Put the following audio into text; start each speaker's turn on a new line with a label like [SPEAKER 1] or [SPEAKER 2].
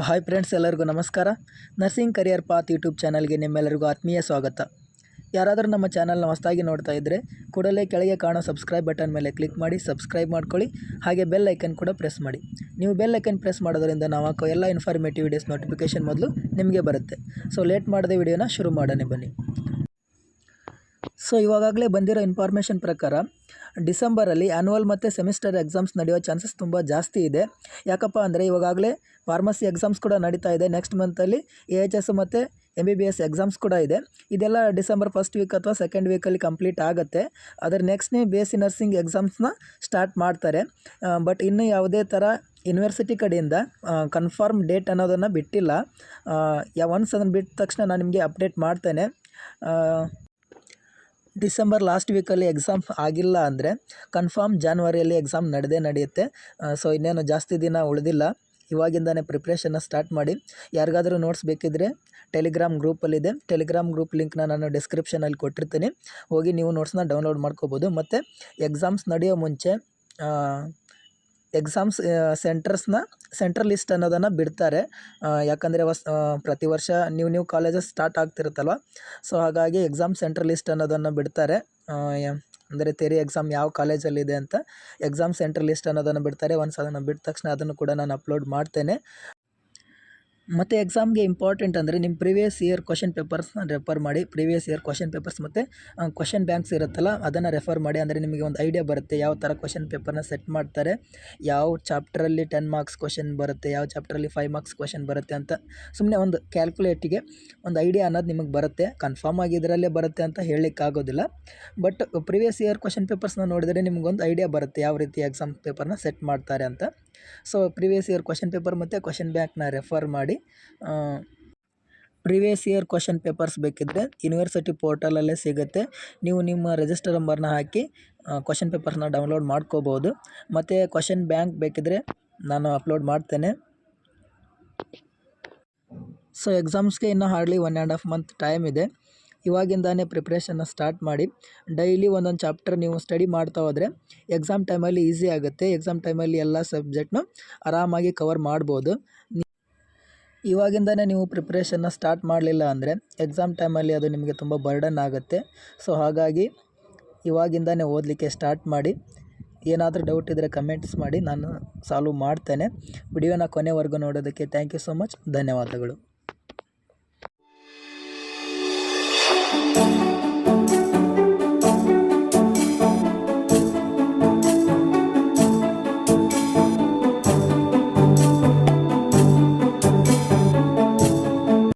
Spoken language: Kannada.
[SPEAKER 1] ಹಾಯ್ ಫ್ರೆಂಡ್ಸ್, ಎಲ್ಲರಿಗೂ ನಮಸ್ಕಾರ. ನರ್ಸಿಂಗ್ ಕರಿಯರ್ ಪಾತ್ ಯೂಟ್ಯೂಬ್ ಚಾನಲ್ಗೆ ನಿಮ್ಮೆಲ್ಲರಿಗೂ ಆತ್ಮೀಯ ಸ್ವಾಗತ. ಯಾರಾದರೂ ನಮ್ಮ ಚಾನಲ್ನ ಹೊಸದಾಗಿ ನೋಡ್ತಾ ಇದ್ದರೆ ಕೂಡಲೇ ಕೆಳಗೆ ಕಾಣೋ ಸಬ್ಸ್ಕ್ರೈಬ್ ಬಟನ್ ಮೇಲೆ ಕ್ಲಿಕ್ ಮಾಡಿ ಸಬ್ಸ್ಕ್ರೈಬ್ ಮಾಡ್ಕೊಳ್ಳಿ. ಹಾಗೆ ಬೆಲ್ ಐಕನ್ ಕೂಡ ಪ್ರೆಸ್ ಮಾಡಿ. ನೀವು ಬೆಲ್ ಐಕನ್ ಪ್ರೆಸ್ ಮಾಡೋದ್ರಿಂದ ನಾವು ಹಾಕೋ ಎಲ್ಲ ಇನ್ಫಾರ್ಮೇಟಿವ್ ವಿಡಿಯೋಸ್ ನೋಟಿಫಿಕೇಷನ್ ಮೊದಲು ನಿಮಗೆ ಬರುತ್ತೆ. ಲೇಟ್ ಮಾಡದೆ ವಿಡಿಯೋನ ಶುರು ಮಾಡೋಣ ಬನ್ನಿ. ಇವಾಗಲೇ ಬಂದಿರೋ ಇನ್ಫಾರ್ಮೇಷನ್ ಪ್ರಕಾರ ಡಿಸೆಂಬರಲ್ಲಿ ಆ್ಯನ್ಯುವಲ್ ಮತ್ತು ಸೆಮಿಸ್ಟರ್ ಎಕ್ಸಾಮ್ಸ್ ನಡೆಯೋ ಚಾನ್ಸಸ್ ತುಂಬ ಜಾಸ್ತಿ ಇದೆ. ಯಾಕಪ್ಪ ಅಂದರೆ ಇವಾಗಲೇ ಫಾರ್ಮಸಿ ಎಕ್ಸಾಮ್ಸ್ ಕೂಡ ನಡೀತಾ ಇದೆ. ನೆಕ್ಸ್ಟ್ ಮಂತಲ್ಲಿ AHS ಮತ್ತು MBBS ಎಕ್ಸಾಮ್ಸ್ ಕೂಡ ಇದೆ. ಇದೆಲ್ಲ ಡಿಸೆಂಬರ್ ಫಸ್ಟ್ ವೀಕ್ ಅಥವಾ ಸೆಕೆಂಡ್ ವೀಕಲ್ಲಿ ಕಂಪ್ಲೀಟ್ ಆಗುತ್ತೆ. ಅದರ ನೆಕ್ಸ್ಟ್ನೇ BSc ನರ್ಸಿಂಗ್ ಎಕ್ಸಾಮ್ಸ್ನ ಸ್ಟಾರ್ಟ್ ಮಾಡ್ತಾರೆ. ಬಟ್ ಇನ್ನೂ ಯಾವುದೇ ಥರ ಯೂನಿವರ್ಸಿಟಿ ಕಡೆಯಿಂದ ಕನ್ಫರ್ಮ್ ಡೇಟ್ ಅನ್ನೋದನ್ನು ಬಿಟ್ಟಿಲ್ಲ. ಒನ್ಸ್ ಅದನ್ನು ಬಿಟ್ಟ ತಕ್ಷಣ ನಾನು ನಿಮಗೆ ಅಪ್ಡೇಟ್ ಮಾಡ್ತೇನೆ. ಡಿಸೆಂಬರ್ ಲಾಸ್ಟ್ ವೀಕಲ್ಲಿ ಎಕ್ಸಾಮ್ ಆಗಿಲ್ಲ ಅಂದರೆ ಕನ್ಫರ್ಮ್ ಜಾನ್ವರಿಯಲ್ಲಿ ಎಕ್ಸಾಮ್ ನಡೆಯುತ್ತೆ. ಇನ್ನೇನು ಜಾಸ್ತಿ ದಿನ ಉಳಿದಿಲ್ಲ. ಇವಾಗಿಂದನೇ ಪ್ರಿಪ್ರೇಷನ್ನ ಸ್ಟಾರ್ಟ್ ಮಾಡಿ. ಯಾರಿಗಾದರೂ ನೋಟ್ಸ್ ಬೇಕಿದ್ದರೆ ಟೆಲಿಗ್ರಾಮ್ ಗ್ರೂಪಲ್ಲಿದೆ. ಟೆಲಿಗ್ರಾಮ್ ಗ್ರೂಪ್ ಲಿಂಕ್ನ ನಾನು ಡಿಸ್ಕ್ರಿಪ್ಷನಲ್ಲಿ ಕೊಟ್ಟಿರ್ತೀನಿ. ಹೋಗಿ ನೀವು ನೋಟ್ಸ್ನ ಡೌನ್ಲೋಡ್ ಮಾಡ್ಕೋಬೋದು. ಮತ್ತು ಎಕ್ಸಾಮ್ಸ್ ನಡೆಯೋ ಮುಂಚೆ ಎಕ್ಸಾಮ್ಸ್ ಸೆಂಟ್ರಲ್ ಲಿಸ್ಟ್ ಅನ್ನೋದನ್ನು ಬಿಡ್ತಾರೆ. ಯಾಕಂದರೆ ಪ್ರತಿ ವರ್ಷ ನ್ಯೂ ಕಾಲೇಜಸ್ ಸ್ಟಾರ್ಟ್ ಆಗ್ತಿರುತ್ತಲ್ವ. ಹಾಗಾಗಿ ಎಕ್ಸಾಮ್ ಸೆಂಟ್ರಲ್ ಲಿಸ್ಟ್ ಅನ್ನೋದನ್ನು ಬಿಡ್ತಾರೆ. ಅಂದರೆ ಥಿಯರಿ ಎಕ್ಸಾಮ್ ಯಾವ ಕಾಲೇಜಲ್ಲಿದೆ ಅಂತ ಎಕ್ಸಾಮ್ ಸೆಂಟ್ರಲ್ ಲಿಸ್ಟ್ ಅನ್ನೋದನ್ನು ಬಿಡ್ತಾರೆ. ಒನ್ಸ್ ಅದನ್ನು ಬಿಟ್ಟ ತಕ್ಷಣ ಅದನ್ನು ಕೂಡ ನಾನು ಅಪ್ಲೋಡ್ ಮಾಡ್ತೇನೆ. ಮತ್ತು ಎಕ್ಸಾಮ್ಗೆ ಇಂಪಾರ್ಟೆಂಟ್ ಅಂದರೆ ನಿಮ್ಮ ಪ್ರೀವಿಯಸ್ ಇಯರ್ ಕ್ವಶನ್ ಪೇಪರ್ಸ್ನ ರೆಫರ್ ಮಾಡಿ. ಪ್ರೀವಿಯಸ್ ಇಯರ್ ಕ್ವಶನ್ ಪೇಪರ್ಸ್ ಮತ್ತು ಕ್ವಶನ್ ಬ್ಯಾಂಕ್ಸ್ ಇರುತ್ತಲ್ಲ ಅದನ್ನು ರೆಫರ್ ಮಾಡಿ. ಅಂದರೆ ನಿಮಗೆ ಒಂದು ಐಡಿಯಾ ಬರುತ್ತೆ ಯಾವ ಥರ ಕ್ವಶನ್ ಪೇಪರ್ನ ಸೆಟ್ ಮಾಡ್ತಾರೆ, ಯಾವ ಚಾಪ್ಟ್ರಲ್ಲಿ 10 ಮಾರ್ಕ್ಸ್ ಕ್ವಶನ್ ಬರುತ್ತೆ, ಯಾವ ಚಾಪ್ಟ್ರಲ್ಲಿ 5 ಮಾರ್ಕ್ಸ್ ಕ್ವಶನ್ ಬರುತ್ತೆ ಅಂತ. ಸುಮ್ಮನೆ ಒಂದು ಕ್ಯಾಲ್ಕುಲೇಟಿಗೆ ಒಂದು ಐಡಿಯಾ ಅನ್ನೋದು ನಿಮಗೆ ಬರುತ್ತೆ. ಕನ್ಫರ್ಮ್ ಆಗಿ ಇದರಲ್ಲೇ ಬರುತ್ತೆ ಅಂತ ಹೇಳಲಿಕ್ಕಾಗೋದಿಲ್ಲ. ಬಟ್ ಪ್ರೀವಿಯಸ್ ಇಯರ್ ಕ್ವಶನ್ ಪೇಪರ್ಸ್ನ ನೋಡಿದರೆ ನಿಮಗೊಂದು ಐಡಿಯಾ ಬರುತ್ತೆ ಯಾವ ರೀತಿ ಎಕ್ಸಾಮ್ ಪೇಪರ್ನ ಸೆಟ್ ಮಾಡ್ತಾರೆ ಅಂತ. ಪ್ರೀವಿಯಸ್ ಇಯರ್ ಕ್ವಶನ್ ಪೇಪರ್ ಮತ್ತು ಕ್ವಶನ್ ಬ್ಯಾಂಕ್ನ ರೆಫರ್ ಮಾಡಿ. ಪ್ರೀವಿಯಸ್ ಇಯರ್ ಕ್ವಶನ್ ಪೇಪರ್ಸ್ ಬೇಕಿದ್ದರೆ ಯೂನಿವರ್ಸಿಟಿ ಪೋರ್ಟಲಲ್ಲೇ ಸಿಗುತ್ತೆ. ನೀವು ನಿಮ್ಮ ರಿಜಿಸ್ಟರ್ ನಂಬರ್ನ ಹಾಕಿ ಕ್ವಶನ್ ಪೇಪರ್ಸ್ನ ಡೌನ್ಲೋಡ್ ಮಾಡ್ಕೋಬೋದು. ಮತ್ತು ಕ್ವಶನ್ ಬ್ಯಾಂಕ್ ಬೇಕಿದ್ದರೆ ನಾನು ಅಪ್ಲೋಡ್ ಮಾಡ್ತೇನೆ. ಎಕ್ಸಾಮ್ಸ್ಗೆ ಇನ್ನೂ ಹಾರ್ಡ್ಲಿ 1.5 ಮಂತ್ ಟೈಮ್ ಇದೆ. ಇವಾಗಿಂದಾನೇ ಪ್ರಿಪ್ರೇಷನ್ನ ಸ್ಟಾರ್ಟ್ ಮಾಡಿ. ಡೈಲಿ ಒಂದೊಂದು ಚಾಪ್ಟರ್ ನೀವು ಸ್ಟಡಿ ಮಾಡ್ತಾ ಹೋದರೆ ಎಕ್ಸಾಮ್ ಟೈಮಲ್ಲಿ ಈಸಿ ಆಗುತ್ತೆ. ಎಕ್ಸಾಮ್ ಟೈಮಲ್ಲಿ ಎಲ್ಲ ಸಬ್ಜೆಕ್ಟ್ನು ಆರಾಮಾಗಿ ಕವರ್ ಮಾಡ್ಬೋದು. ಇವಾಗಿಂದನೇ ನೀವು ಪ್ರಿಪ್ರೇಷನ್ನ ಸ್ಟಾರ್ಟ್ ಮಾಡಲಿಲ್ಲ ಅಂದರೆ ಎಕ್ಸಾಮ್ ಟೈಮಲ್ಲಿ ಅದು ನಿಮಗೆ ತುಂಬ ಬರ್ಡನ್ ಆಗುತ್ತೆ. ಹಾಗಾಗಿ ಇವಾಗಿಂದನೇ ಓದಲಿಕ್ಕೆ ಸ್ಟಾರ್ಟ್ ಮಾಡಿ. ಏನಾದರೂ ಡೌಟ್ ಇದ್ದರೆ ಕಮೆಂಟ್ಸ್ ಮಾಡಿ, ನಾನು ಸಾಲ್ವ್ ಮಾಡ್ತೇನೆ. ವಿಡಿಯೋನ ಕೊನೆವರೆಗೂ ನೋಡೋದಕ್ಕೆ ಥ್ಯಾಂಕ್ ಯು ಸೋ ಮಚ್. ಧನ್ಯವಾದಗಳು.